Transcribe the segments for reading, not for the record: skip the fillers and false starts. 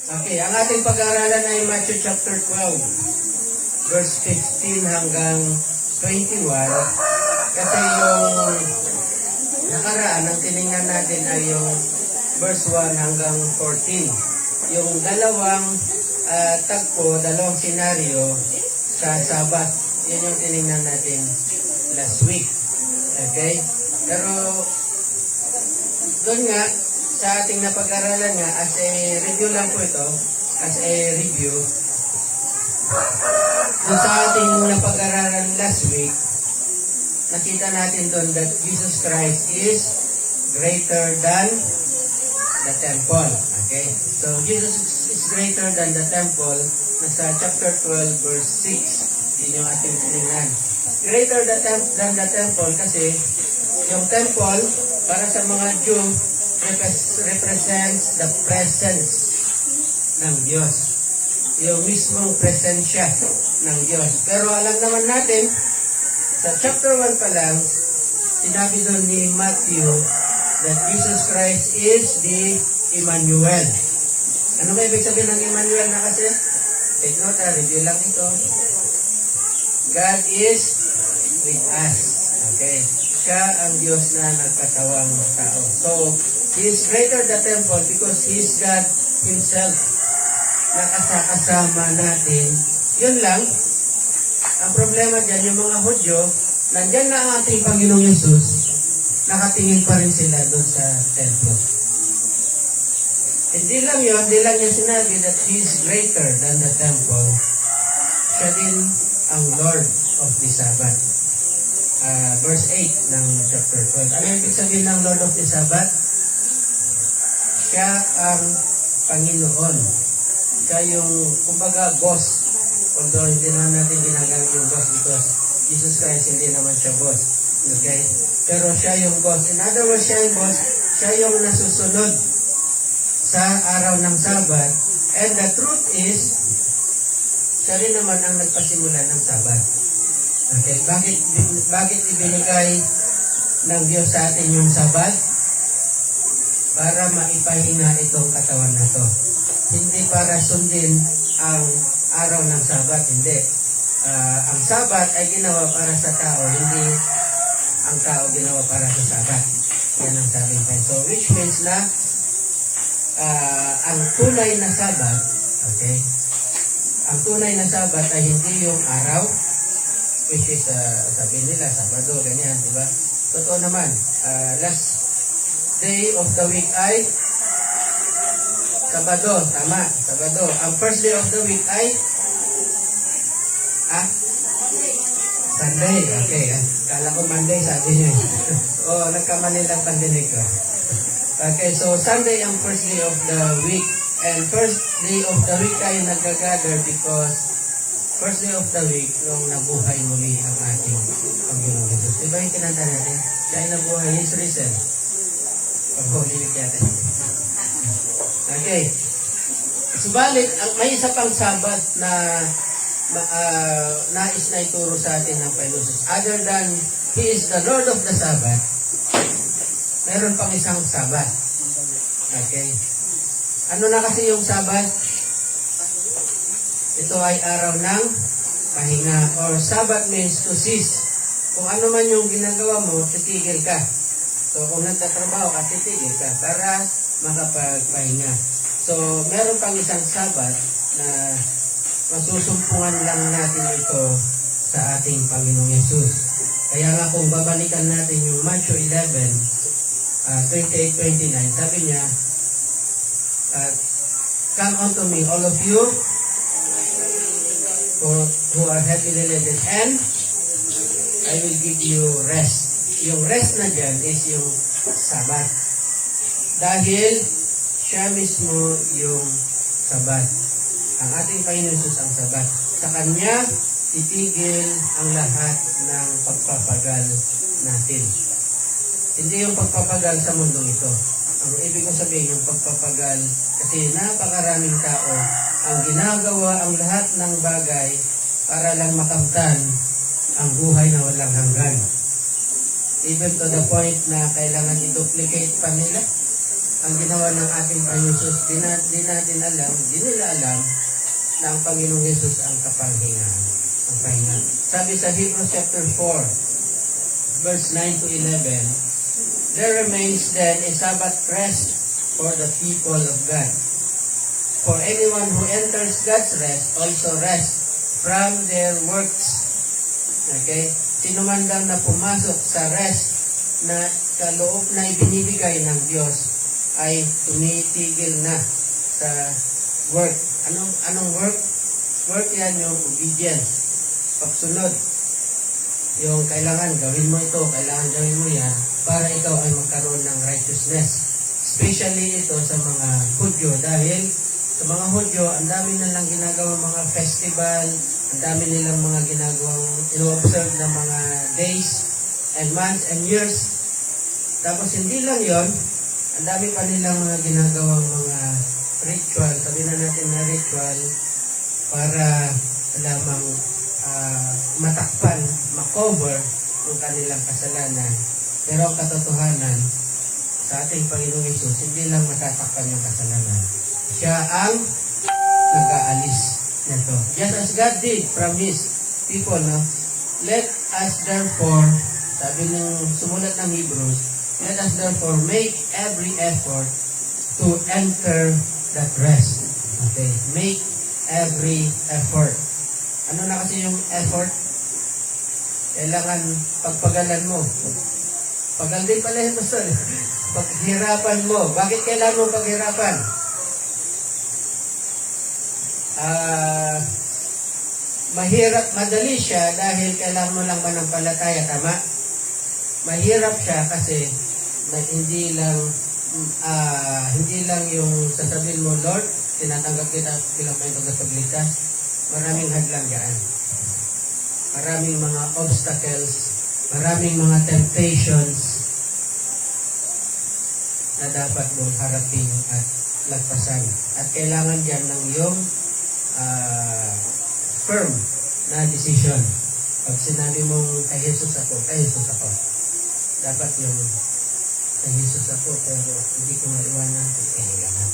Okay, ang ating pag-aaralan ay Matthew chapter 12, verse 15 hanggang 21. Kasi yung nakaraan, ang tinignan natin ay yung verse 1 hanggang 14. Yung dalawang dalawang senaryo sa Sabat, yun yung tinignan natin last week. Okay? Pero doon nga, sa ating napag-aralan nga, as a review lang po ito, as a review, doon sa ating napag-aralan last week, nakita natin doon that Jesus Christ is greater than the temple. Okay? So, Jesus is greater than the temple. Nasa chapter 12, verse 6. Yun yung ating tinignan. Greater than the temple kasi yung temple, para sa mga Jew, represents the presence ng Diyos. Yung mismong presensya ng Diyos. Pero alam naman natin, sa chapter 1 pa lang, sinabi doon ni Matthew that Jesus Christ is the Emmanuel. Ano ba ibig sabihin ng Emmanuel na kasi? Take note, review lang ito. God is with us. Okay? Siya ang Diyos na nagkatawang tao. So, He is greater than the temple because He is God Himself. Nakasama natin. Yun lang. Ang problema dyan, yung mga Hudyo, nandyan na ang ating Panginoong Yesus, nakatingin pa rin sila doon sa templo. Hindi lang yun, hindi lang niya sinabi that He is greater than the temple. Siya din ang Lord of the Sabbath. Verse 8 ng chapter 12. Ano yung ibig sabihin ng Lord of the Sabbath? Siya ang Panginoon. Siya yung, kumbaga, boss. Although hindi naman natin ginagamit yung boss because Jesus Christ hindi naman siya boss. Okay? Pero siya yung boss. In other words, siya yung boss. Siya yung nasusunod sa araw ng Sabat. And the truth is, siya rin naman ang nagpasimula ng Sabat. Okay? Bakit ibinigay ng Diyos sa atin yung Sabat? Para maipahinga itong katawan na to. Hindi para sundin ang araw ng Sabat, hindi. Ang Sabat ay ginawa para sa tao, hindi ang tao ginawa para sa Sabat. Yan ang sabing pa. So, which means na ang tunay na Sabat, okay, ang tunay na Sabat ay hindi yung araw, which is, sabi nila, Sabado, ganyan, di ba? Totoo naman, last day of the week ay Sabado, tama, Sabado. Ang first day of the week ay Sunday, okay. Kala ko Monday, sabi niyo. Nagkamali lang pandinig ko. Okay, so Sunday ang first day of the week. And first day of the week ay nag-gather because first day of the week nung nabuhay muli ang ating Panginoon Jesus. Diba yung kinanta natin? Siya ay nabuhay, His risen. Pag-Holy Week natin. Okay. Subalit, may isa pang Sabat na nais na ituro sa atin ng Panginoon Jesus. Other than He is the Lord of the Sabbath, meron pang isang Sabat. Okay. Ano na kasi yung Sabat? Ito ay araw ng pahinga. Or Sabat means to cease. Kung ano man yung ginagawa mo, titigil ka. So, kung nagtatrabaho ka, titigil ka para makapagpahinga. So, meron pang isang Sabat na masusumpungan lang natin ito sa ating Panginoong Yesus. Kaya nga kung babalikan natin yung Matthew 11, 28-29, sabi niya, come unto me, all of you who are heavily laden, and I will give you rest. Yung rest na dyan is yung Sabat. Dahil siya mismo yung Sabat. Ang ating Panginoon Jesus ang Sabat. Sa Kanya, titigil ang lahat ng pagpapagal natin. Hindi yung pagpapagal sa mundo ito. Ang ibig kong sabihin, yung pagpapagal, kasi napakaraming tao ang ginagawa ang lahat ng bagay para lang makamtan ang buhay na walang hanggan. Even to the point na kailangan i-duplicate pa nila. ang ginawa ng ating Panginoon Jesus, di natin alam, di nila alam na ang Panginoong Jesus ang kapanghingaan, ang pahinga. Sabi sa Hebrews chapter 4, verse 9 to 11, there remains then a Sabbath rest for the people of God. For anyone who enters God's rest also rests from their works. Okay? Sino man daw na pumasok sa rest na kaloob na ibinibigay ng Diyos ay tumitigil na sa work. Anong work? Work yan yung obedience. Pagsunod. Yung kailangan gawin mo ito, kailangan gawin mo yan para ikaw ay magkaroon ng righteousness. Especially ito sa mga Hudyo dahil sa mga Hudyo, ang dami nilang ginagawang mga festival, ang dami nilang mga ginagawang ino-observe na mga days and months and years. Tapos hindi lang yon, ang dami pa nilang mga ginagawang mga ritual, sabi na natin na ritual, para lamang matakpan, makover yung kanilang kasalanan. Pero ang katotohanan, sa ating Panginoong Hesus, hindi lang matatakpan yung kasalanan. Siya ang nag-aalis nito. Just as God did from His people, no? Let us therefore, sabi ng sumulat ng Hebrews, let us therefore make every effort to enter that rest. Okay? Make every effort. Ano na kasi yung effort? Kailangan pagpagalan mo. Pagal din pala yung pastor. Paghirapan mo. Bakit kailangan mo paghirapan? Mahirap, madali siya dahil kailangan mo lang manampalataya, tama? Mahirap siya kasi hindi lang yung sasabihin mo, Lord, tinatanggap kita bilang may tagapagligtas. Maraming hadlang dyan. Maraming mga obstacles, maraming mga temptations na dapat mong harapin at lagpasan. At kailangan dyan ng iyong firm na decision. Pag sinabi mong kay Jesus ako, dapat yung kay Jesus ako, pero hindi ko maiwanan, kailangan.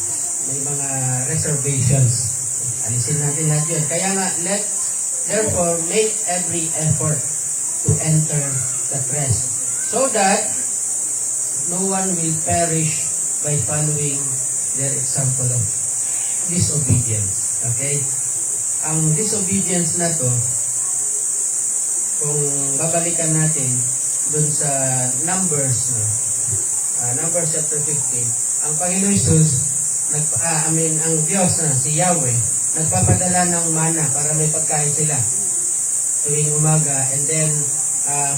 May mga reservations. Alisin natin lahat yun. Kaya nga, therefore, make every effort to enter that rest. So that no one will perish by following their example of disobedience. Okay? Ang disobedience na to, kung babalikan natin dun sa Numbers, no? Numbers chapter 15, ang Panginoon Jesus, ang Diyos na, si Yahweh, nagpapadala ng mana para may pagkain sila tuwing umaga. And then,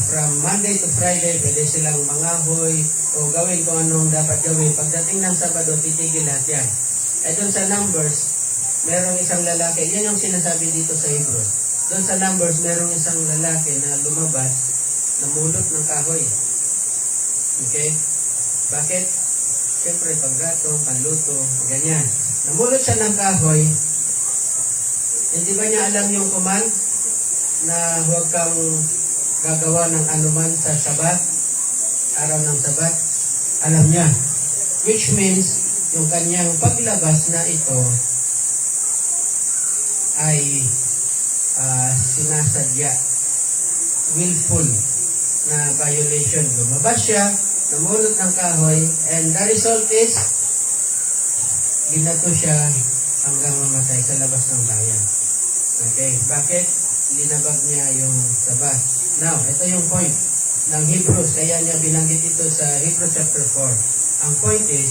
from Monday to Friday, pwede silang mangahoy o gawin kung anong dapat gawin. Pagdating ng Sabado, titigil lahat yan. At doon sa Numbers, merong isang lalaki, yan yung sinasabi dito sa Hebrews. Doon sa Numbers, merong isang lalaki na lumabas, namulot ng kahoy. Okay? Bakit? Siyempre, paggatong, panluto, ganyan. Namulot siya ng kahoy. Hindi ba niya alam yung command na huwag kang gagawa ng anuman sa Sabat, araw ng Sabat? Alam niya. Which means, yung kanyang paglabas na ito ay sinasadya, willful na violation. Lumabas siya, namulot ng kahoy, and the result is binato siya hanggang mamatay sa labas ng bayan. Okay, bakit? Linabag niya yung Sabat. Now, ito yung point ng Hebrews, kaya niya binanggit ito sa Hebrews chapter 4. Ang point is,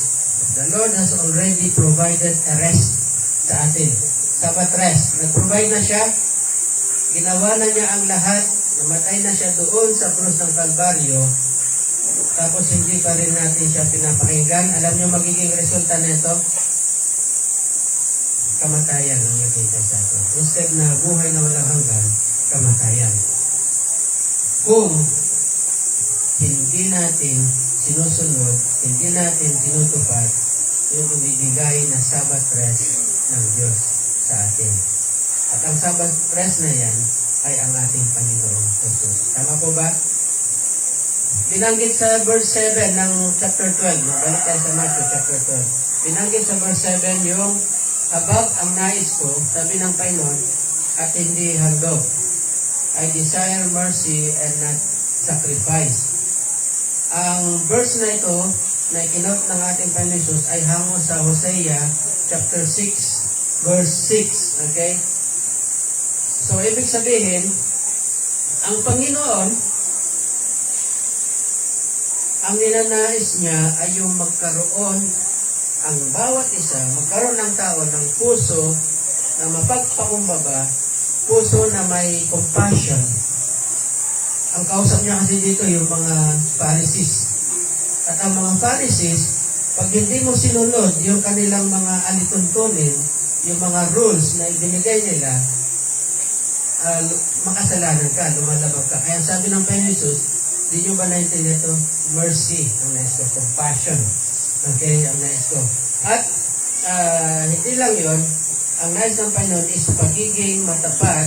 the Lord has already provided a rest sa atin. Sabbath rest. Nag-provide na siya, ginawa na niya ang lahat, namatay na siya doon sa krus ng Kalbaryo, tapos hindi pa rin natin siya pinapakinggan. Alam niyo magiging resulta nito? Kamatayan ang nakita sa atin. Instead na buhay na walang hanggan, kamatayan. Kung hindi natin sinusunod, hindi natin tinutupad yung ibibigay na Sabbath rest ng Diyos sa atin. At ang Sabbath rest na yan ay ang ating Panginoong Jesus. Tama po ba? binanggit sa verse 7 ng chapter 12. Mabalik tayo sa Matthew chapter 12. Binanggit sa verse 7 yung above ang nais ko, sabi ng Panginoon, at hindi handog. I desire mercy and not sacrifice. Ang verse na ito na ikinot ng ating Panginoon Jesus ay hango sa Hosea chapter 6 verse 6. Okay? So, ibig sabihin, ang Panginoon, ang ninanais niya ay yung magkaroon, ang bawat isa, magkaroon ng tao ng puso na mapagpakumbaba, puso na may compassion. Ang kausap niya kasi dito yung mga Pharisees. At ang mga Pharisees, pag hindi mo sinunod yung kanilang mga alituntunin, yung mga rules na ibinigay nila, makasalanan ka, lumalabag ka. Kaya sabi ng Panginoon Jesus, di nyo ba naintindihan ito? Mercy, ang nais ko. Compassion. Okay, ang nais ko. At hindi lang yon, ang nais ng Panginoon is pagiging matapat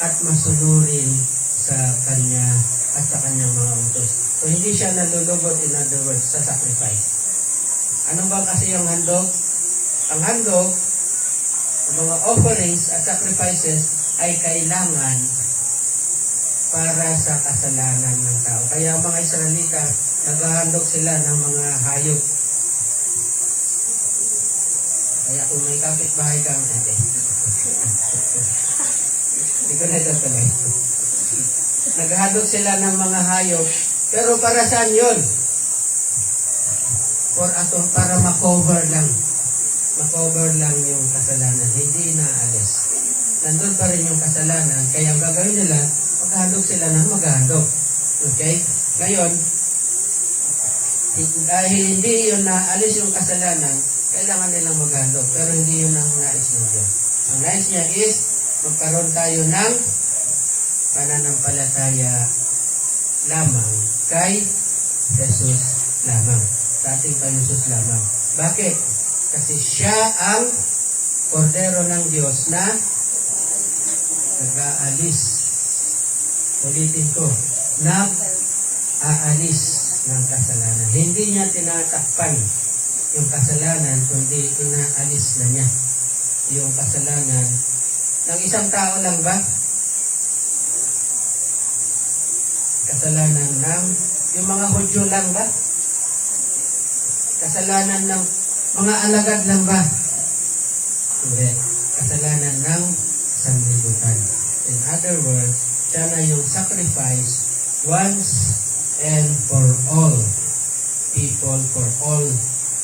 at masunurin sa Kanya at sa Kanyang mga utos. So, hindi siya nalulugod, in other words, sa sacrifice. Ano ba kasi yung handog? Ang handog, mga offerings at sacrifices ay kailangan para sa kasalanan ng tao. Kaya mga Israelita, naghahandog sila ng mga hayop. Kaya kung may kapitbahay kang hindi. Hindi ko na ito tuloy. Naghahandog sila ng mga hayop. Pero para saan yun? Para makover lang. Makover lang yung kasalanan. Hindi inaalis. Nandun pa rin yung kasalanan. Kaya ang gagawin nila, maghahandog sila ng maghahandog. Okay? Ngayon, dahil hindi yun naalis yung kasalanan, kailangan nilang maghandog. Pero hindi yun ang nais ng Diyos. Ang nais niya is, magkaroon tayo ng pananampalataya lamang kay Jesus lamang. Sa ating Panginoon lamang. Bakit? Kasi siya ang kordero ng Diyos na nag-aalis. Ulitin ko, nag-aalis ng kasalanan. Hindi niya tinatakpan yung kasalanan, kundi inaalis na niya yung kasalanan ng isang tao lang ba? Kasalanan ng yung mga Hudyo lang ba? Kasalanan ng mga alagad lang ba? Hindi. Kasalanan ng sanlibutan. In other words, siya na yung sacrifice once and for all people, for all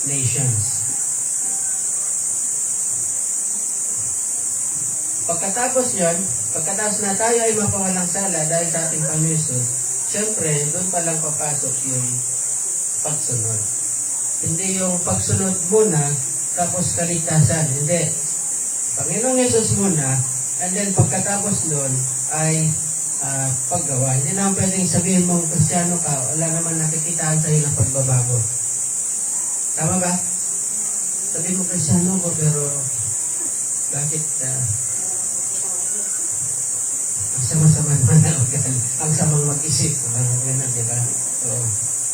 nations. Pagkatapos yan, pagkatapos na tayo ay mapawalang sala dahil sa ating Panginoon Jesus, siyempre, doon pa lang papasok yung pagsunod. Hindi yung pagsunod muna, tapos kaligtasan. Hindi. Panginoong Jesus muna, and then pagkatapos doon ay paggawa. Hindi naman pwedeng sabihin mong Kristiyano ka, wala naman nakikitaan sa'yo ng pagbabago. Tama ba? Sabihin mo Kristiyano ko, pero bakit ang sama-sama naman na ugali, ang samang mag-isip, ang ganun, di ba? So,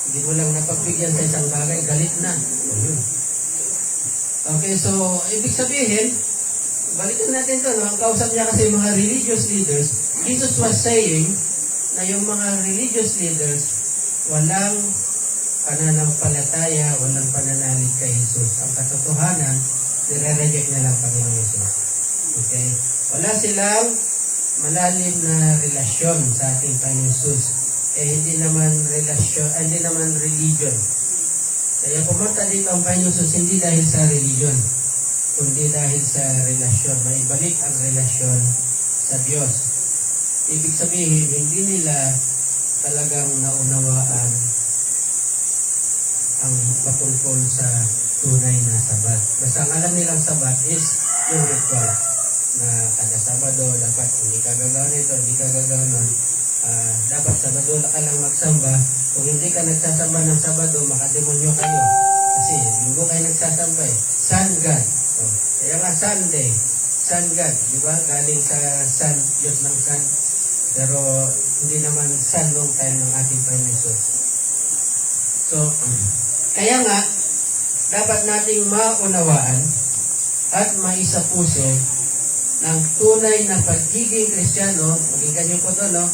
hindi mo lang napagbigyan sa isang bagay, galit na. O yun. Okay, so, ibig sabihin, balikan natin ito, no? Ang kausap niya kasi mga religious leaders, Jesus was saying na yung mga religious leaders, walang pananampalataya, walang pananalig kay Jesus. Ang katotohanan, nire-reject na lang Panginoon Jesus. Okay? Wala silang malalim na relasyon sa ating Panginoon Jesus. Hindi naman relasyon, hindi naman religion. Kaya pumunta dito ang Panginoon Jesus hindi dahil sa religion, kundi dahil sa relasyon. Maibalik ang relasyon sa Diyos. Ibig sabihin, hindi nila talagang naunawaan ang patungkol sa tunay na sabat. Basta ang alam nilang sabat is yung ritual na kada Sabado dapat hindi ka gagawin ito, hindi ka gagawin nun. Dapat Sabado ka lang magsamba. Kung hindi ka nagsasamba ng Sabado, makademonyo kayo. Kasi linggo kayo nagsasamba eh. Sun God. So, kaya nga Sunday, Sun God, di ba? Galing sa Sun, Diyos ng Sun. Pero hindi naman sanlong time ng ating Panginoon Jesus. So, kaya nga, dapat nating maunawaan at maisapuso ng tunay na pagiging Kristiyano, magiging nyo po ito, no,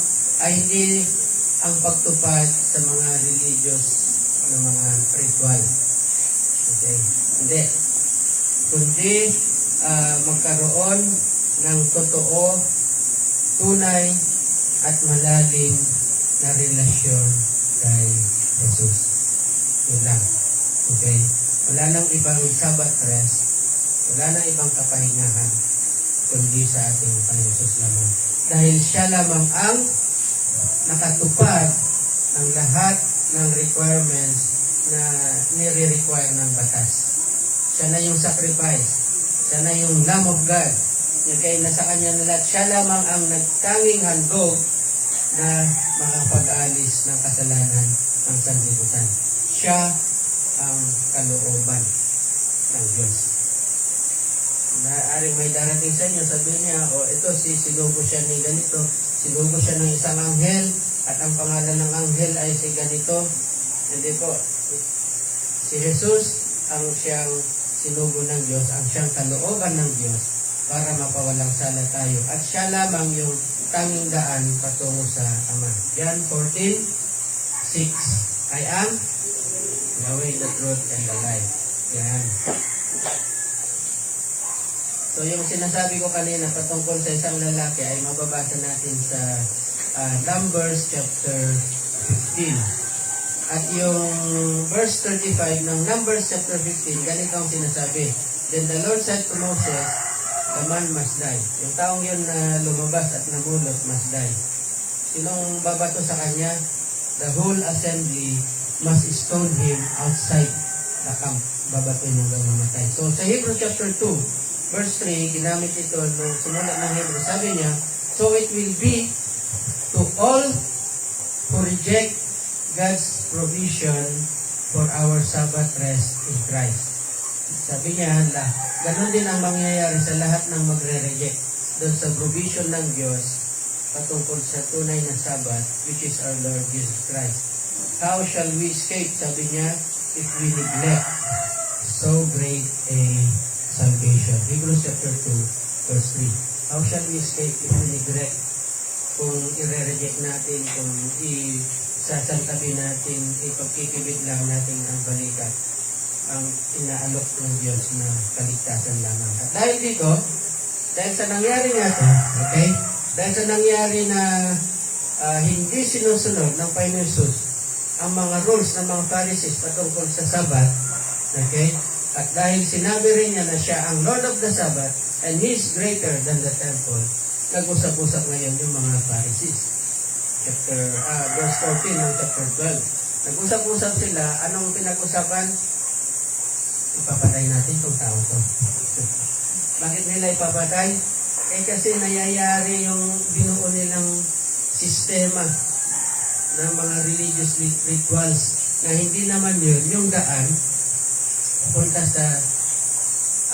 ay hindi ang pagtupad sa mga religious na mga ritual. Okay? Hindi. Kundi magkaroon ng totoo, tunay, at malalim na relasyon kay Jesus. Yun lang. Okay? Wala nang ibang Sabbath rest, wala nang ibang kapahingahan, kundi sa ating Panginoon Jesus lamang. Dahil siya lamang ang nakatupad ng lahat ng requirements na nire-require ng batas. Siya na yung sacrifice. Siya na yung Lamb of God. Yung kaya nasa kanya na lahat. Siya lamang ang nagtanging handog na makapag-alis ng kasalanan ng sanlibutan. Siya ang kalooban ng Diyos. Naaring may darating sa inyo, sabi niya, ito sinugo siya ni ganito, sinugo siya ng isang anghel, at ang pangalan ng anghel ay si ganito. Hindi po. Si Jesus ang siyang sinugo ng Diyos, ang siyang kalooban ng Diyos para mapawalang sala tayo. At siya lamang yung tanging daan patungo sa Ama. John 14:6. I am the way, the truth, and the life. Yan. So yung sinasabi ko kanina patungkol sa isang lalaki ay mababasa natin sa Numbers chapter 15. At yung verse 35 ng Numbers chapter 15, ganito ang sinasabi. Then the Lord said to Moses, the man must die. Yung taong yun na lumabas at namulot must die. Sinong babato sa kanya? The whole assembly must stone him outside the camp. Babatoy hanggang mamatay. So sa Hebrews chapter 2, verse 3, ginamit ito nung sumulat ng Hebrews. Sabi niya, so it will be to all who reject God's provision for our Sabbath rest in Christ. Sabi niya, ganun din ang mangyayari sa lahat ng magre-reject doon sa provision ng Diyos patungkol sa tunay na Sabbath, which is our Lord Jesus Christ. How shall we escape, sabi niya, if we neglect so great a salvation? Hebrews chapter 2, verse 3. How shall we escape if we neglect? Kung i-reject natin, kung sasantabi natin, ipagkikibit lang natin ang balikat, ang inaalok ng Diyos na kaligtasan lamang. At dahil dito, dahil sa nangyari nga ito, okay? Dahil sa nangyari na hindi sinusunod ng Panginoon Jesus ang mga rules ng mga Pharisees patungkol sa Sabbath, okay? At dahil sinabi rin niya na siya ang Lord of the Sabbath and He is greater than the temple, nag-usap-usap ngayon yung mga Pharisees. Verse 14 ng chapter 12. Nag-usap-usap sila. Anong pinag-usapan? Ipapatay natin itong tao to. Bakit nila ipapatay? Kasi nangyayari yung binuo nilang sistema ng mga religious rituals na hindi naman yun yung daan punta sa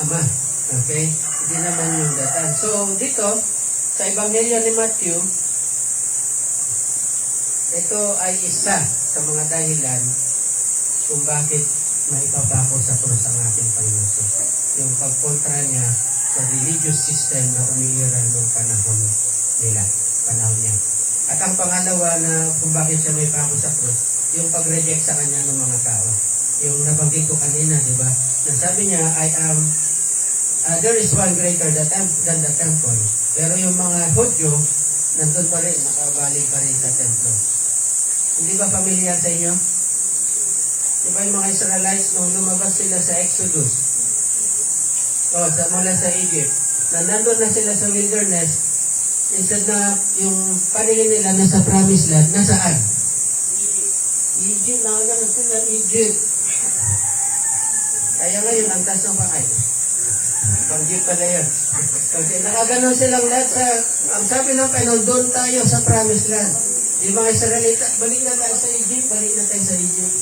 Ama. Okay? Hindi naman yung daan. So, dito, sa Ebanghelyo ni Matthew, ito ay isa sa mga dahilan kung bakit maipapako sa krus ang ating Panginoon. Yung pagkontra niya sa religious system na umiira noong panahon nila, panahon niya. At ang pangalawa na kung bakit siya may pako sa krus, yung pag-reject sa kanya ng mga tao. Yung nabanggit ko kanina, di ba? Nasabi niya, there is one greater than the temple. Pero yung mga Hudyo, nandun pa rin, nakabaling pa rin sa templo. Hindi ba familiar sa inyo? Di ba yung mga Israelites, nung lumabas sila sa Exodus, mula sa Egypt, na nandun na sila sa wilderness, instead na yung paningin nila nasa promised land, nasaan? Egypt, nakaganon sila, Egypt. Kaya ngayon, ang taas ng pangay. Pang-Egypt pala yun. Kasi nakaganon silang lahat sa, ang sabi ng Panginoon, doon tayo sa promised land. Yung mga Israelita, balik na tayo sa Egypt, balik na tayo sa Egypt.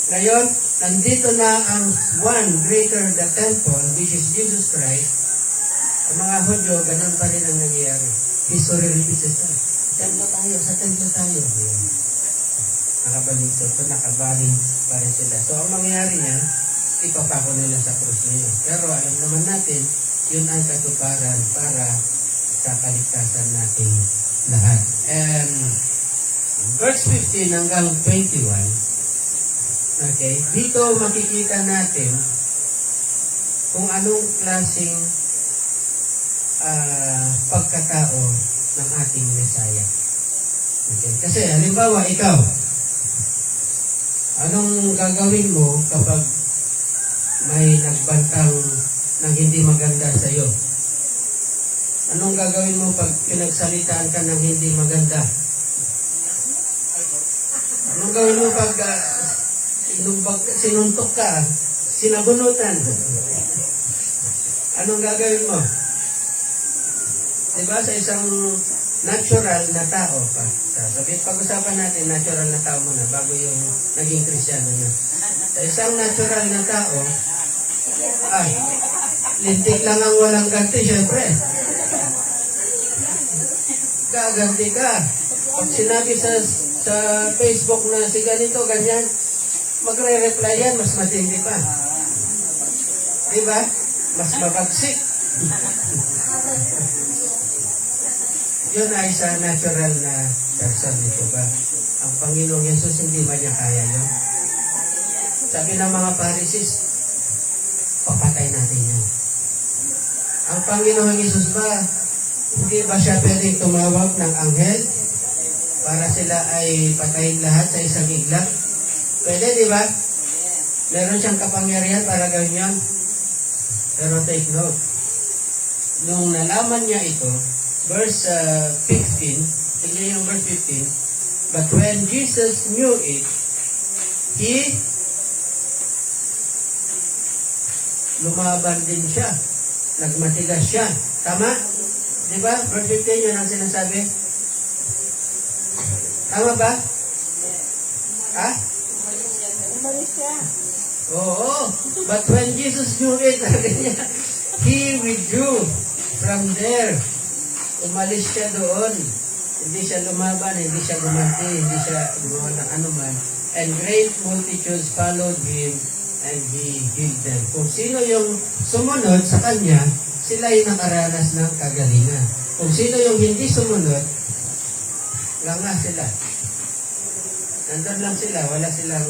Ngayon, nandito na ang one greater the temple, which is Jesus Christ. Ang mga Hudyo, ganun pa rin ang nangyayari. history repeats itself. Sa templo tayo. Ayan. Nakabalito ito, nakabaling pa rin sila. So, ang mangyayari niya, ipapako nila sa krus na yun. Pero alam naman natin, yun ang katuparan para sa kaligtasan nating lahat. And verse 15 hanggang 21, okay, dito makikita natin kung anong klaseng pagkatao ng ating Mesaya. Okay. Kasi halimbawa ikaw, anong gagawin mo kapag may nagbantang ng hindi maganda sa iyo? Anong gagawin mo pag pinagsalitaan ka ng hindi maganda? Anong gawin mo pag sinuntok ka, sinabunutan? Anong gagawin mo? Diba sa isang natural na tao pa? Pag-usapan natin natural na tao muna bago yung naging Kristiyano na. Sa isang natural na tao, lintik lang ang walang ganti, syempre. Gaganti ka. Pag sinabi sa Facebook na si ganito, ganyan, magre-reply yan, mas matindi pa. Diba? Mas mabagsik. Yun ay sa natural na person dito ba? Ang Panginoong Yesus hindi ba niya kaya yun? Sabi ng mga Pharisees, papatay natin yan. Ang Panginoong Yesus ba, hindi ba siya pwedeng tumawag ng anghel para sila ay patayin lahat sa isang iglap? Pwede, di ba? Meron siyang kapangyarihan para gawin yan. Pero take note, nung nalaman niya ito, verse 15, tignan yung verse 15, but when Jesus knew it, He lumaban din siya. Nagmatigas siya. Tama? Di ba? Verse 15, yun ang sinasabi. Tama ba? Ha? Umalis siya. Oo. But when Jesus knew it, He withdrew from there. Umalis siya doon. Hindi siya lumaban, hindi siya gumanti, hindi siya gumawa ng anuman. And great multitudes followed Him and He healed them. Kung sino yung sumunod sa Kanya, sila yung nakaranas ng kagalingan. Kung sino yung hindi sumunod, nga sila. Nandun lang sila, wala silang,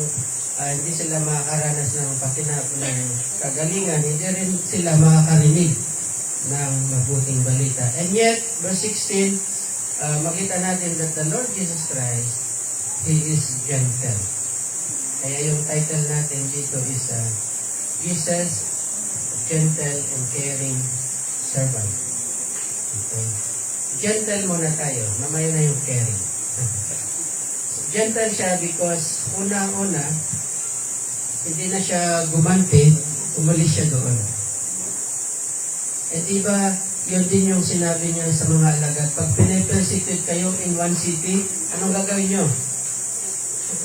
hindi sila makakaranas ng ng kagalingan, hindi rin sila makakarinig ng mabuting balita. And yet, verse 16, makita natin that the Lord Jesus Christ, He is gentle. Kaya yung title natin dito is Jesus, Gentle and Caring Servant. Okay. Gentle muna tayo. Mamaya na yung caring. Gentle siya because unang-una, hindi na siya gumanti, umalis siya doon. Eh diba, yun din yung sinabi niya sa mga alagad. Pag pinipersecute kayo in one city, anong gagawin nyo?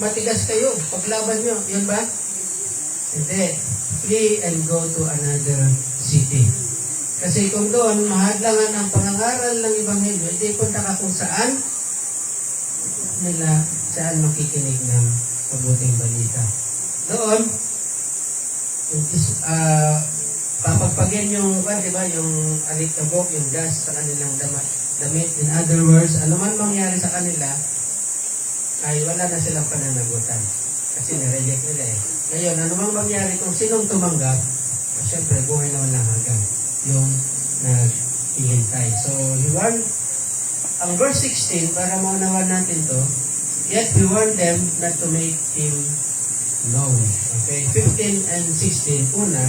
Matigas kayo, paglaban nyo, yun ba? Hindi. Flee and go to another city. Kasi kung doon, mahadlangan ang pangangaral ng Ebanghelyo, hindi punta ka kung saan makikinig ng mabuting balita. Doon, papagpagyan yung, diba, yung alikabok, yung dust sa kanilang damit. In other words, ano man mangyari sa kanila, ay wala na silang pananagutan. Kasi nireject nila eh. Ngayon, ano mang mangyari kung sinong tumanggap, syempre, buhay na walang hanggan yung naghihintay. So, ang verse 16, para maunawan natin to, yet we warn them not to make Him known. Okay, 15 and 16, una,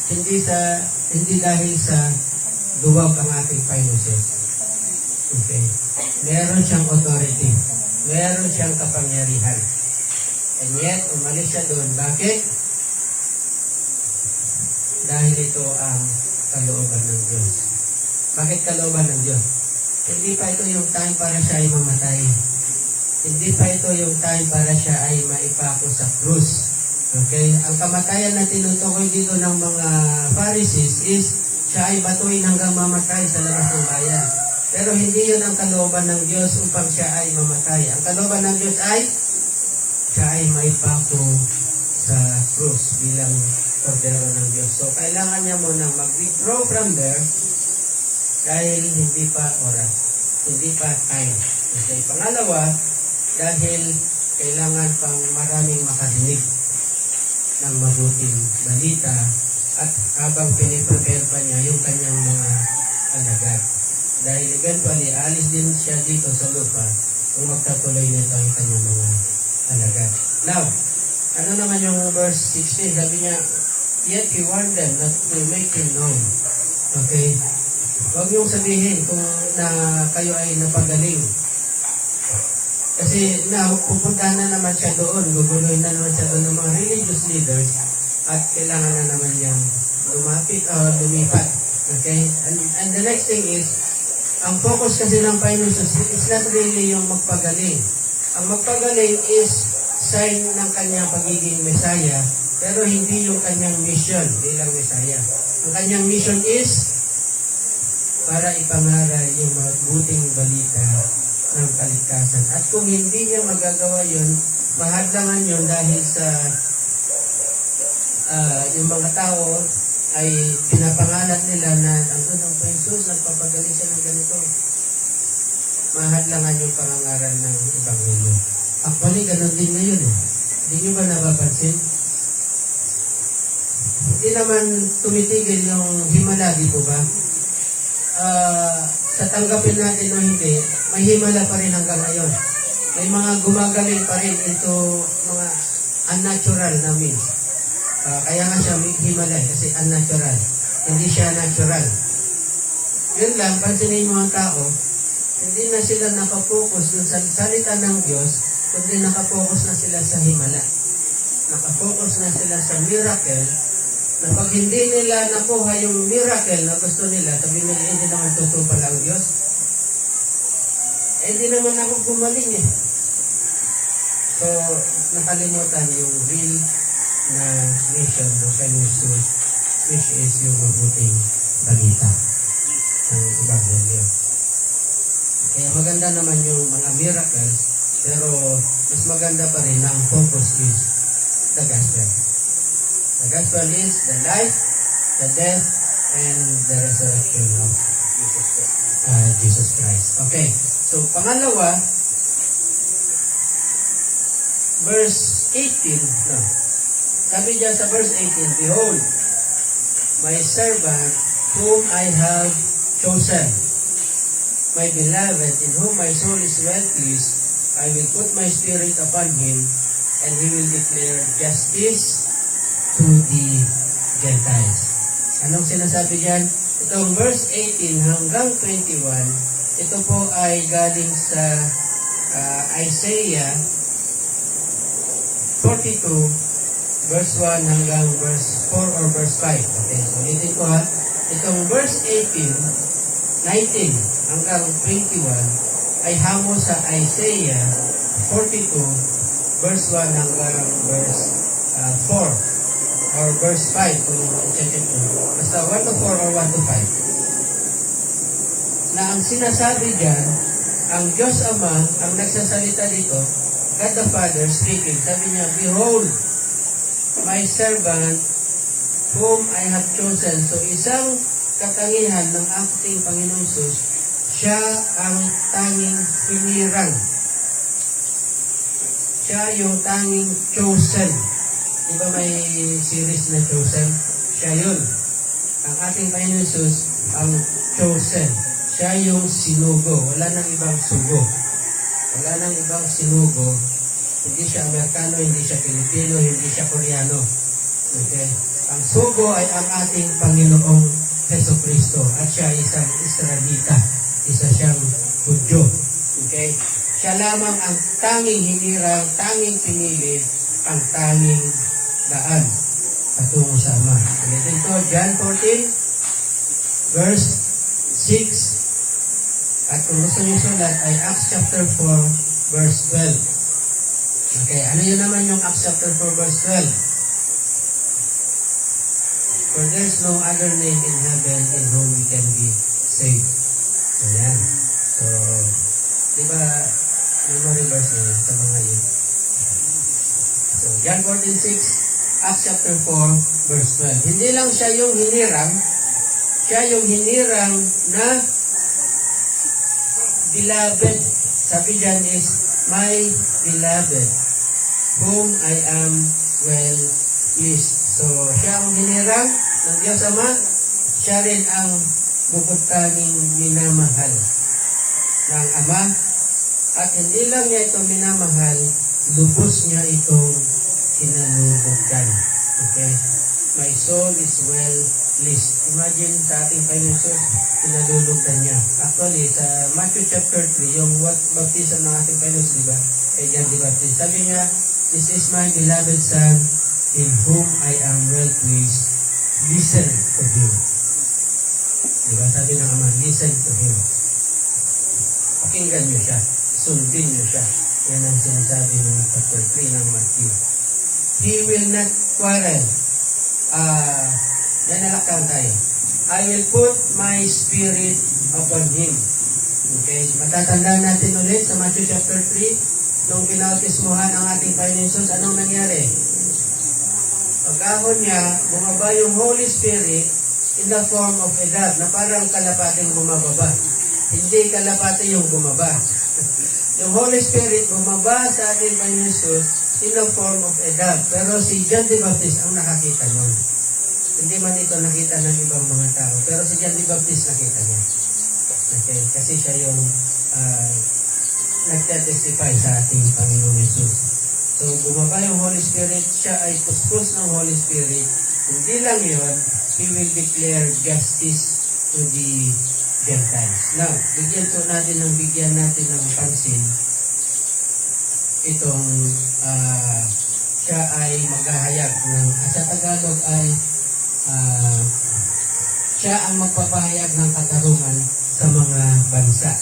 hindi dahil sa duwag ang ating finances. Okay. Meron siyang authority. Meron siyang kapangyarihan. And yet, umalis siya doon. Bakit? Dahil ito ang kalooban ng Diyos. Bakit kalooban ng Diyos? Hindi pa ito yung time para siya ay mamatay. Hindi pa ito yung time para siya ay maipako sa krus. Okay? Ang kamatayan na tinutukoy dito ng mga Pharisees is siya ay batuin hanggang mamatay sa labas ng bayan. Pero hindi yun ang kalooban ng Diyos upang siya ay mamatay. Ang kalooban ng Diyos ay siya ay maipako sa krus bilang kordero ng Diyos. So, kailangan niya munang mag-withdraw from there dahil hindi pa oras, hindi pa time. Okay. Pangalawa, dahil kailangan pang maraming makarinig ng mabuting balita at habang piniprepare pa niya yung kanyang mga alagad. Dahil eventually, alis din siya dito sa lupa kung magtatuloy nito ang kanyang mga alagad. Now, ano naman yung verse 16? Sabi niya, yet he warned them not to make him known. Okay? Huwag niyong sabihin kung na kayo ay napagaling. Kasi pupuntahan na naman siya doon, guguluhin na naman siya doon ng mga religious leaders at kailangan na naman niyang lumipat. Okay? And the next thing is, ang focus kasi ng Panginoon is not really yung magpagaling. Ang magpagaling is sign ng kanyang pagiging Messiah, pero hindi yung kanyang mission bilang Messiah. Ang kanyang mission is para ipangaral yung mabuting balita ng kaligtasan. At kung hindi niya magagawa yun, mahadlangan yun dahil sa yung mga tao ay pinapangalat nila na ang tunang pa Jesus, nagpapagaling siya ng ganito. Mahadlangan yung pangangaral ng Ebanghelyo. Actually, ganun din ngayon eh. Hindi nyo ba napapansin? Hindi naman tumitigil yung himala, di po ba? Sa tanggapin natin o hindi, may himala pa rin hanggang ngayon. May mga gumagaling pa rin ito, mga unnatural na means. Kaya nga siya himala kasi unnatural. Hindi siya natural. Yun lang, pansinin mo ang tao, hindi na sila nakapokus dun sa salita ng Diyos, kundi nakapokus na sila sa himala. Nakapokus na sila sa miracle, na pag hindi nila nakuha yung miracle na gusto nila, sabihin nila, hindi naman totoo pala ang Diyos. Hindi naman ako gumaling eh. So, nakalimutan yung real na mission ng Panginoon, which is yung mabuting balita ng Ebanghelyo. Kaya maganda naman yung mga miracles, pero mas maganda pa rin ang focus is the gospel. The gospel is the life, the death, and the resurrection of Jesus Christ. Okay, so pangalawa, verse 18, no. Sabi diyan sa verse 18, behold, my servant whom I have chosen, my beloved, in whom my soul is well pleased, I will put my spirit upon him, and he will declare justice to the Gentiles. Anong sinasabi diyan? Itong verse 18 hanggang 21, ito po ay galing sa Isaiah 42, verse 1 hanggang verse 4 or verse 5. Okay, so ulitin ko ha. Itong verse 18, 19 hanggang 21 ay hango sa Isaiah 42, verse 1 hanggang verse 4 or verse 5 kung check it mo. Basta 1 to 4 or 1 to 5. Na ang sinasabi dyan, ang Diyos Ama, ang nagsasalita dito, God the Father speaking, sabi niya, behold, my servant whom I have chosen. So isang katangihan ng ating Panginoong Jesus, siya ang tanging hinirang. Siya yung tanging chosen. Di ba may series na chosen? Siya yun. Ang ating Panginoong Jesus, ang chosen. Siya yung sinugo. Wala nang ibang sugo. Wala nang ibang sinugo. Hindi siya Amerikano, hindi siya Pilipino, hindi siya Koreano. Okay? Ang sugo ay ang ating Panginoong Jesucristo at siya isang Israelita. Isa siyang Hudyo. Okay? Siya lamang ang tanging hinirang, tanging pinili, ang tanging daan patungo sa Ama. Ulitin ko, John 14, verse 6. At kung gusto niyo sulat ay Acts chapter 4, verse 12. Okay, ano yun naman yung Acts chapter 4 verse 12? For there's no other name in heaven in whom we can be saved. Ayan. So, di ba, memory verse na yun sa mga yun. So, John 14:6, Acts chapter 4, verse 12. Hindi lang siya yung hinirang na beloved. Sabi dyan is, my beloved, whom I am well pleased. So, siya ang hinirang ng Diyos Ama, siya rin ang bukod tanging minamahal ng Ama. At hindi lang niya ito minamahal, lubos niya itong kinalulugdan. Okay? My soul is well pleased. Imagine sa ating Panginoon Jesus, kinalulugdan niya. Actually, sa Matthew chapter 3, yung baptism ng ating Panginoon, di ba? Kay John the Baptist. Sabi niya, this is my beloved Son, in whom I am well pleased. Listen to Him. Di ba? Sabi ng Ama, listen to Him. Pakinggan niyo siya. Sundin niyo siya. Yan ang sinasabi ng chapter 3 ng Matthew. He will not quarrel. Yan nalaktan tayo. I will put my spirit upon him. Okay? Matatandaan natin ulit sa Matthew chapter 3, nung pinautismuhan ang ating Panginoon Jesus, anong nangyari? Pagkahon niya, bumaba yung Holy Spirit in the form of a dove, na parang kalapating bumababa. Hindi kalapati yung bumaba. Yung Holy Spirit bumaba sa ating Panginoon Jesus in the form of a dove. Pero si John the Baptist ang nakakita nun. Hindi man ito nakita ng ibang mga tao. Pero si John the Baptist nakita niya. Okay? Kasi siya yung nagtestify sa ating Panginoong Jesus. So, bumaba yung Holy Spirit. Siya ay puspos ng Holy Spirit. Hindi lang yun, He will declare justice to the Gentiles. Now, bigyan natin ng pansin itong siya ay maghahayag ng, sa Tagalog ay siya ang magpapahayag ng katarungan sa mga bansa.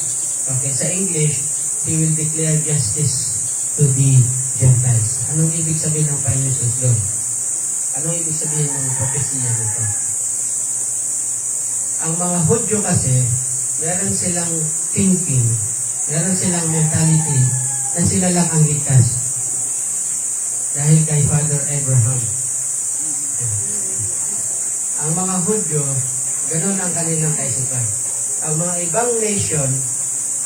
Okay, sa English, He will declare justice to the Gentiles. Anong ibig sabihin ng Panginoon Jesus doon? Anong ibig sabihin ng propesya nito? Ang mga Hudyo kasi, meron silang thinking, meron silang mentality na sila lang ang ligtas. Dahil kay Father Abraham. Ang mga Hudyo, ganun ang kanilang kaisipan. Ang mga ibang nation,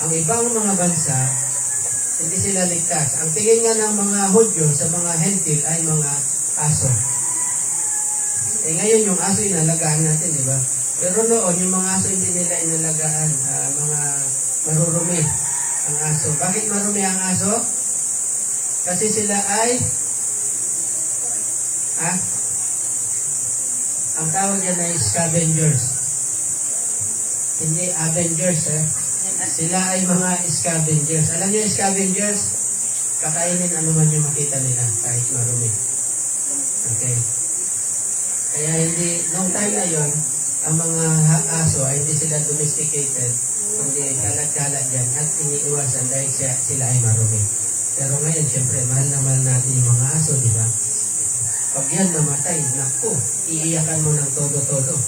ang ibang mga bansa, hindi sila ligtas. Ang tingin nga ng mga Hudyo sa mga Hentil ay mga aso. Ngayon yung aso inalagaan natin, di ba? Pero noon, yung mga aso hindi nila inalagaan, mga marurumi ang aso. Bakit marumi ang aso? Kasi sila ay ang tawag yan ay scavengers. Hindi avengers, Sila ay mga scavengers. Alam niyo scavengers? Kakainin ano man yung makita nila, kahit marumi. Okay? Kaya hindi, nung time na yun, ang mga aso ay hindi sila domesticated, kundi kalat-kalat dyan at iniiwasan dahil sila ay marumi. Pero ngayon, siyempre, mahal na mahal natin yung mga aso, di ba? Pag yan namatay, naku, iiyakan mo ng todo-todo.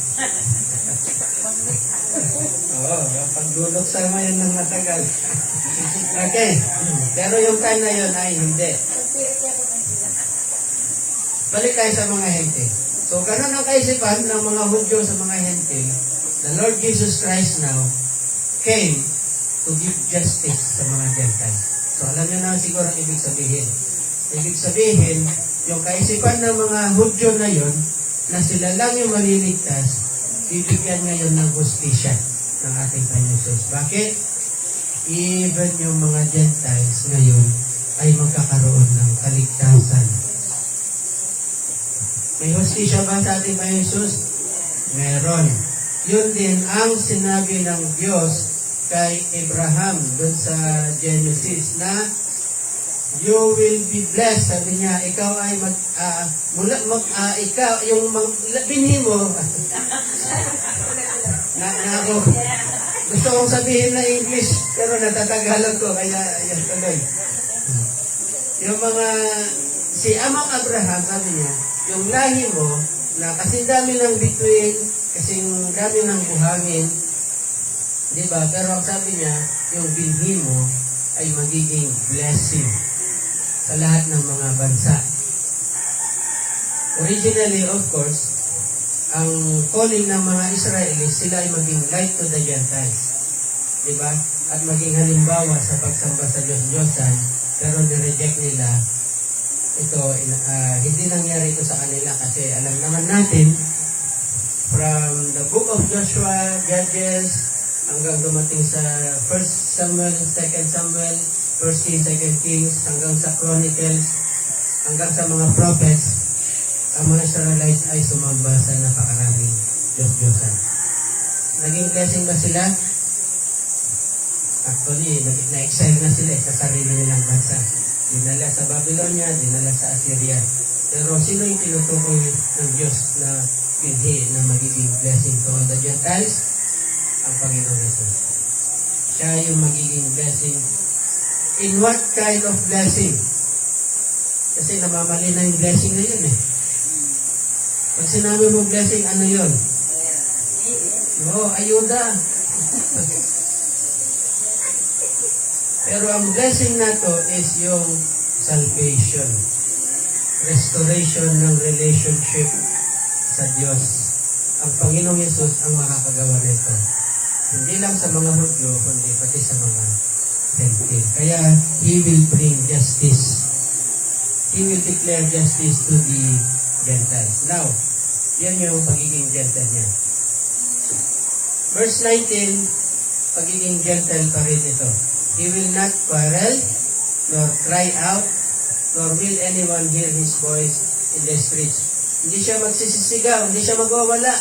Oo, pagdulog sa yan ng matagal. Okay, pero yung time na yun ay hindi. Balik tayo sa mga hente. So, ganun ang kaisipan ng mga Hudyo sa mga hente. The Lord Jesus Christ now came to give justice sa mga Gentiles. So, alam niyo na siguro ang ibig sabihin. Ibig sabihin, yung kaisipan ng mga Hudyo na yon, na sila lang yung maliligtas, bibigyan ngayon ng hustisya ng ating Panginoon Jesus. Bakit? Even yung mga Gentiles ngayon ay magkakaroon ng kaligtasan. May hustisya ba sa ating Panginoon Jesus? Meron. Yun din ang sinabi ng Diyos kay Abraham doon sa Genesis na you will be blessed. Sabi niya, ikaw ay binhi mo ako. Gusto kong sabihin na English, pero natatagalan ko, kaya yan tuloy. Yung mga, si Amang Abraham, sabi niya, yung lahi mo na kasing dami ng bituin, kasing dami ng buhangin, di ba? Pero ang sabi niya, yung binhi mo ay magiging blessing sa lahat ng mga bansa. Originally, of course, ang calling ng mga Israelis, sila ay maging light to the Gentiles. Di ba? At maging halimbawa sa pagsamba sa Diyos-Diyosan, pero nireject nila ito. Hindi nangyari ito sa kanila kasi alam naman natin, from the book of Joshua, Judges, hanggang dumating sa 1 Samuel, 2 Samuel, 1 Kings, 2 Kings, hanggang sa Chronicles, hanggang sa mga prophets, ang mga Israelites ay sumamba sa napakaraming Diyos-Diyosan. Naging blessing ba sila? Actually, na-exile na sila sa sarili nilang bansa. Dinala sa Babylonia, dinala sa Assyria. Pero sino yung tinutukoy ng Diyos na binhi na magiging blessing to all the Gentiles? Ang Panginoon Jesus. Siya yung magiging blessing. In what kind of blessing? Kasi namamali na yung blessing na yun eh. Pag sinabi mo blessing, ano yun? Oo, ayuda. Pero ang blessing na to is yung salvation. Restoration ng relationship sa Diyos. Ang Panginoong Yesus ang makakagawa nito. Hindi lang sa mga Hudyo, kundi pati sa mga Gentile. Kaya, He will bring justice. He will declare justice to the Gentiles. Now, yan yung pagiging Gentile niya. Verse 19, pagiging Gentile pa rin ito. He will not quarrel, nor cry out, nor will anyone hear his voice in the streets. Hindi siya magsisisigaw, hindi siya magwawala.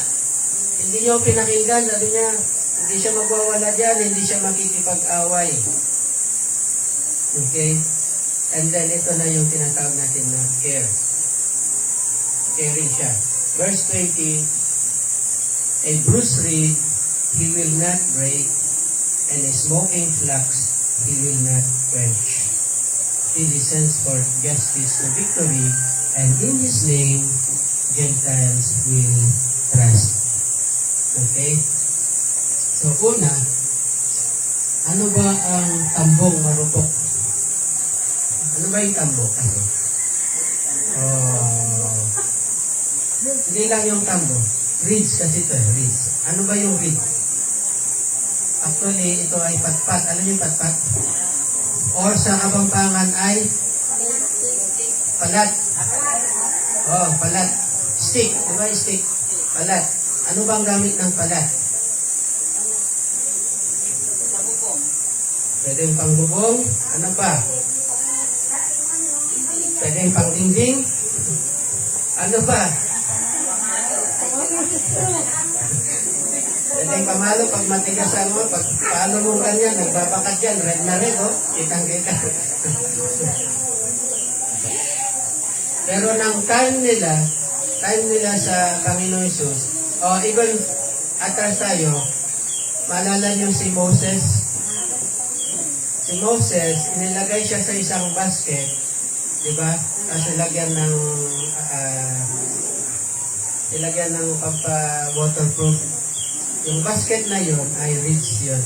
Hindi niyo pinakinggan, sabi niya, hindi siya magwawala dyan, hindi siya makikipag-away. Okay? And then ito na yung tinatawag natin na care. Caring siya. Verse 20, a bruised reed he will not break, and a smoking flax he will not quench. He descends for justice to victory, and in His name, Gentiles will trust. Okay? So, una, ano ba ang tambong marupok? Ano ba yung tambok? Hindi lang yung tambok. Reeds kasi ito, reeds. Ano ba yung reed? Actually, ito ay patpat. Alam niyo yung patpat? Or sa Kapampangan ay palat. Oh, palat. Stick. Di ba yung stick? Palat. Ano bang gamit ng palat? Pwede yung pangbubong. Ano pa? Pwede yung pangdingding. Ano pa? Pwede yung pamalo pag matigasan mo. Pag paano mo ganyan, nagbabakat yan. Red na red, oh. Kitang-kita. Pero ng time nila sa Panginoon Jesus, even atras tayo, maalala niyo si Moses. Si Moses, inilagay siya sa isang basket, di ba? Kasi lagyan ng waterproof. Yung basket na yon ay reeds yun.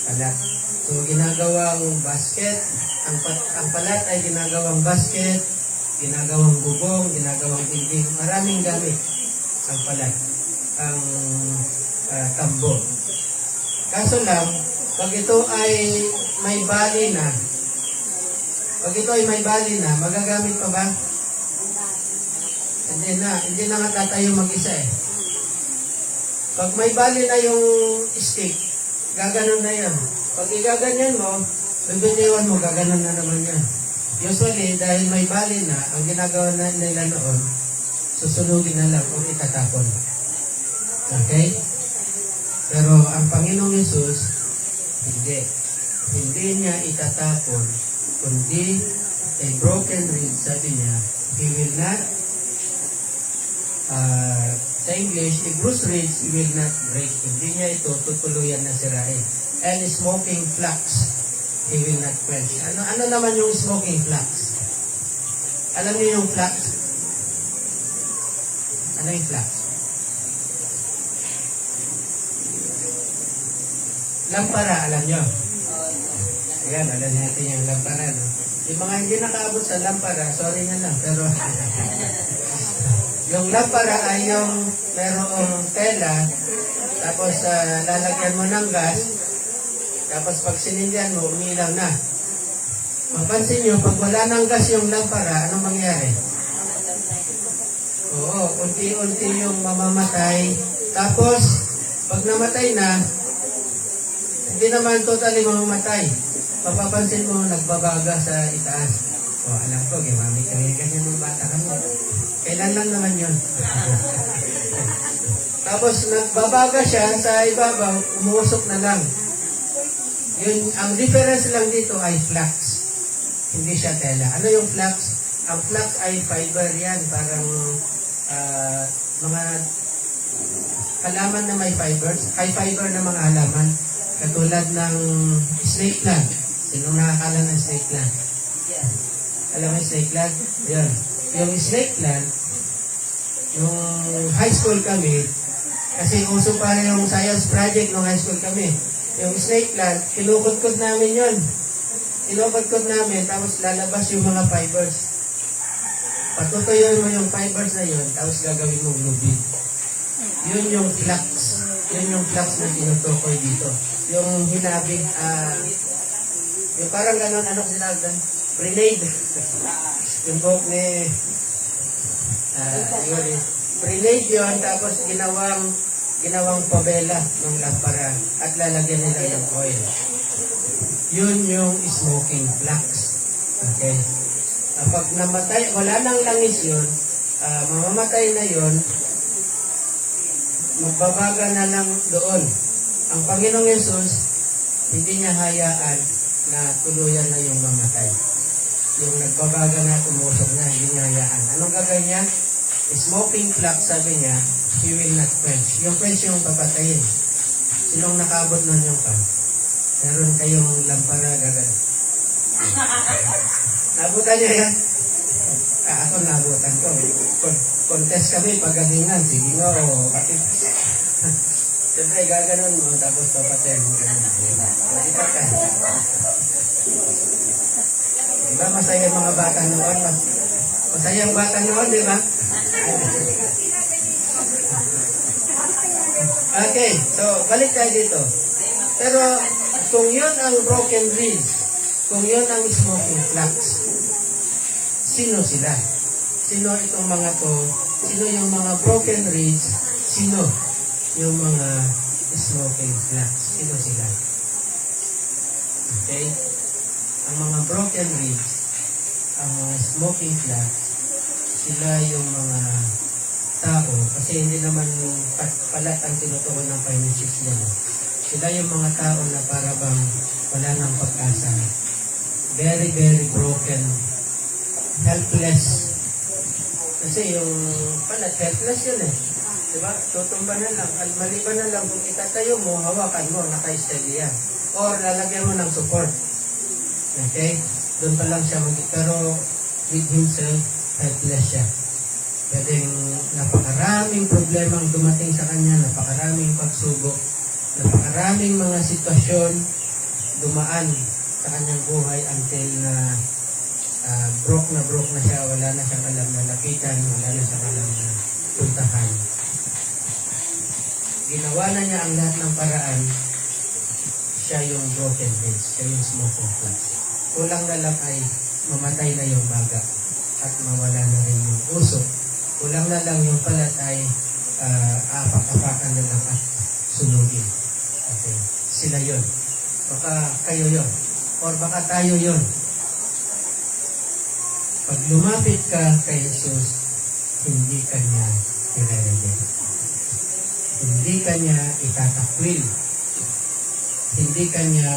Palat. So, ginagawang basket. Ang palat ay ginagawang basket, ginagawang bubong, ginagawang dingding. Maraming gamit ang palat. Ang tambo. Kaso lang, pag ito ay may bali na, magagamit pa ba? Hindi na nga tatayo mag-isa eh. Pag may bali na yung stick, gaganon na yan. Pag igaganyan mo, bibitiwan mo, gaganon na naman yan. Usually, dahil may bali na, ang ginagawa na nila noon, susunugin na lang o itatapon. Okay? Pero ang Panginoong Yesus, hindi. Hindi niya itatapon, kundi a broken reed, sabi niya, He will not sa English, a bruised reed will not break. Hindi niya ito tutuluyan na sirain. And smoking flax, He will not quench. Ano naman yung smoking flax? Alam niyo yung flax? Ano yung flax? Lampara, alam nyo? Ayan, alam natin yung lampara, no? Yung mga hindi nakaabot sa lampara, sorry na lang, pero yung lampara ay yung merong tela, tapos lalagyan mo ng gas, tapos pag sinindyan mo, umilaw na. Mapansin nyo, pag wala ng gas yung lampara, anong mangyari? Oo, unti-unti yung mamamatay. Tapos, pag namatay na, hindi naman totally mamamatay. Mapapansin mo, nagbabaga sa itaas. O, alam ko, gimamit kami ganyan ng bata kami. Kailan lang naman yun? Tapos, nagbabaga siya sa ibabaw, umuusok na lang. Yun, ang difference lang dito ay flax. Hindi siya tela. Ano yung flax? Ang flax ay fiber yan. Parang mga halaman na may fibers. High fiber na mga halaman. Katulad ng snake plant. Sinong nakakala ng snake plant? Alam mo yung snake plant? Yun. Yung snake plant, yung high school kami, kasi uso pa yung science project nung high school kami. Yung snake plant, kinukot-kot namin yun. Kinukot-kot namin, tapos lalabas yung mga fibers. Patutuyoy mo yung fibers na yun, tapos gagawin mong lubid. Yun yung flax. Yun yung flax na tinutukoy dito. Yung hinabig, yung parang ganon, ano sila doon? Grenade. Yung book ni, grenade yun, tapos ginawang pabela ng lampara at lalagyan nila ng oil. Yun yung smoking flax. Okay? Pag namatay, wala nang langis yun, mamamatay na yun, magbabaga na lang doon. Ang Panginoong Yesus, hindi niya hayaan na tuluyan na yung mamatay. Yung nagbabaga na, tumusok na, hindi niya hayaan. Anong gagawin niya? Smoking flax, sabi niya, he will not quench. Yung quench yung papatayin. Sinong nakaabot nun yung pan? Meron kayong lampara gagawin. Nabutan niya yan? Ako nabutan ko. Contest kami paggalingan. Sige nga, bakit? Siyempre, gaganon mo, tapos papatayin mo. Malipat ka. Diba, masaya yung mga bata noon? Masaya yung bata noon, di ba? Okay, so, balik tayo dito. Pero, kung yun ang broken reeds, kung yun ang smoking flax, sino sila? Sino itong mga to? Sino yung mga broken reeds? Sino yung mga smoking flax? Sino sila? Okay? Ang mga broken reeds, ang mga smoking flax, sila yung mga tao, kasi hindi naman palat ang tinutukoy ng finances nila. Sila yung mga tao na para bang wala ng pag-asa. Very, very broken. Helpless. Kasi yung palat, helpless yun eh. Diba? Tutumba na lang. Maliban na lang kung itatayo mo, hawakan mo, naka-steady yan. Or lalagyan mo ng support. Okay? Doon pa lang siya pero with himself, helpless siya. Pwedeng napakaraming problemang dumating sa kanya, napakaraming pagsubok, napakaraming mga sitwasyon dumaan sa kanyang buhay until na broke na siya, wala na siyang alam na lapitan, wala na siyang alam na puntahan. Ginawa na niya ang lahat ng paraan, siya yung broken heads, siya yung smoking flax. Kulang na lang ay mamatay na yung baga at mawala na rin yung usok. Kulang na lang yung palat ay apak-apakan na lang at sunugin. Okay. Sila yon. Baka kayo yon. Or baka tayo yon. Pag lumapit ka kay Jesus, hindi ka niya i-reject. Hindi ka niya itatakwil. Hindi ka niya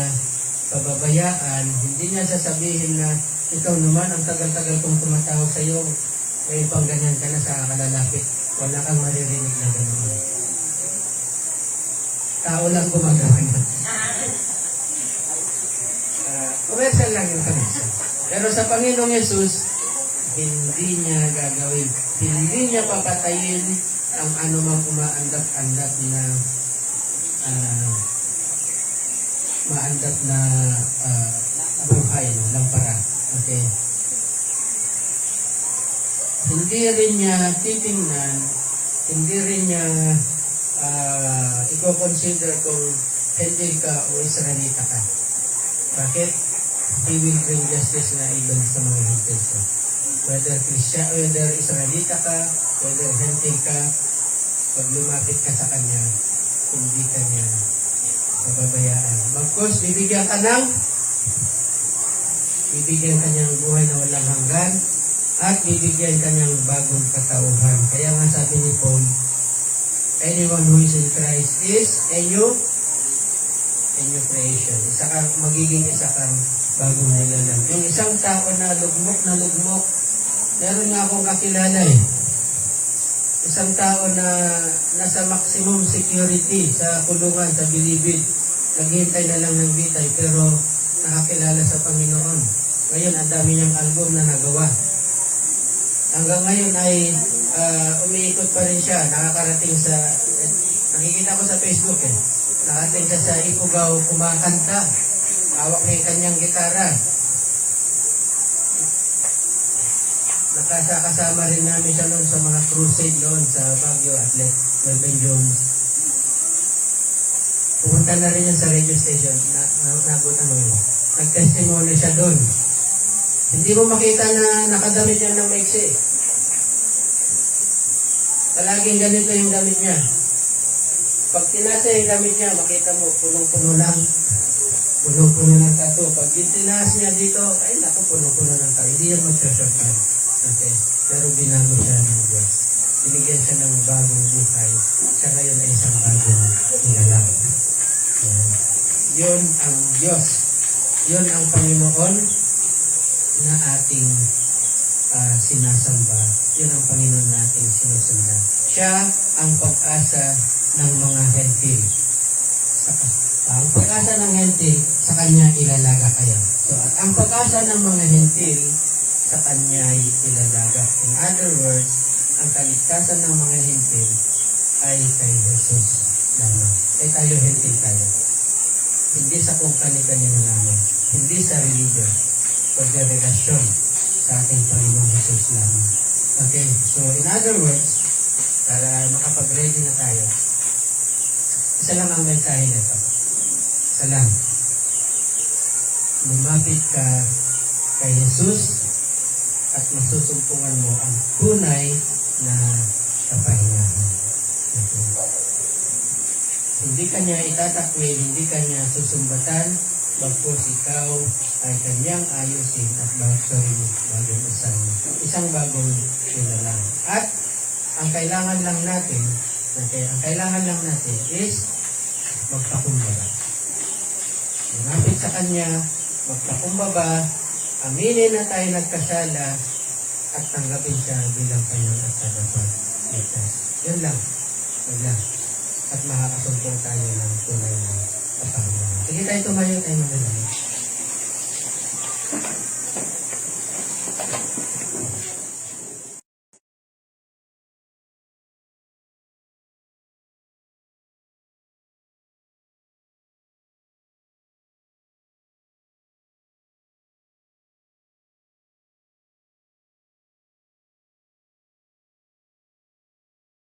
pababayaan. Hindi niya sasabihin na ikaw naman ang tagal-tagal kong tumatawag sa iyo. Ngayon pang ganyan ka na sa kalalapit. Wala kang maririnig na gano'n. Tao lang gumagawa na. Commercial lang yung kanisa. Pero sa Panginoong Yesus, hindi niya gagawin. Hindi niya papatayin ang anumang umaandap-andap na maandap na buhay, no? Lampara. Okay? Hindi rin niya titingnan, hindi rin niya i-consider kung Hentil ka o Israelita ka. Bakit? He will bring justice na even sa mga Hentil ko. Whether Israelita ka, whether Hentil ka, pag lumapit ka sa Kanya, hindi ka niya pababayaan. Bagkus, bibigyan ka niyang buhay na walang hanggan, at bibigyan ka niyang bagong katauhan. Kaya nga sabi ni Paul, anyone who is in Christ is a new creation. Magiging isa kang bagong nilalang. Yung isang tao na lugmok, meron nga akong kakilala eh. Isang tao na nasa maximum security sa kulungan, sa bilibid. Naghihintay na lang ng bitay, pero nakakilala sa Panginoon. Ngayon, ang dami niyang album na nagawa. Hanggang ngayon ay umiikot pa rin siya. Nakakarating sa, nakikita ko sa Facebook eh. Nakarating siya sa Ifugao, kumakanta. Hawak niya yung kanyang gitara. Nakasama rin namin siya noon sa mga crusade noon sa Baguio at Melvin Jones. Pumunta na rin yan sa radio station. Nabutan mo yun. Nag-testimony siya doon. Hindi mo makita na nakadamit yan ng maiksi. Palaging ganito yung damit niya. Pag tinasa yung damit niya, makita mo, punong-puno lang. Punong-puno ng tattoo. Pag tinaas niya dito, ay naku, punong-puno ng tattoo. Hindi yan mag-shortcut. Okay. Pero binago siya ng Diyos. Binigyan siya ng bagong buhay. Siya ngayon ay isang bagong nilalang. Yun ang Diyos. Yun ang Panginoon na ating sinasamba. Yun ang Panginoon nating sinusundan. Siya ang pag-asa ng mga hentil. Ang pag-asa ng hentil, sa Kanya ilalaga kayo. So, at ang pag-asa ng mga hentil, sa Kanya ilalaga. In other words, ang kaligtasan ng mga hentil ay kay Jesus lamang. Tayo hentil tayo. Hindi sa kung kani-kanino namin. Hindi sa religion. Kundi relasyon sa ating Panginoong Jesus lamang. Okay, so in other words, para makapag-ready na tayo, isa lang ang mensahe nito. Isa lang. Lumapit ka kay Jesus at masusumpungan mo ang tunay na kapahingahan. Okay. Hindi ka niya itatakwil, hindi ka niya susumbatan, bagkus ikaw ay kanyang ayusin at bagong isang bagong nilalang. At ang kailangan lang natin is magpakumbaba. Lumapit sa Kanya, magpakumbaba, aminin na tayo nagkasala, at tanggapin siya bilang kanyang at tagapagligtas. Yan lang. At makakasumpong tayo ng tunay na kapangyarihan. Sige tayo tumayo, tayo manalangin.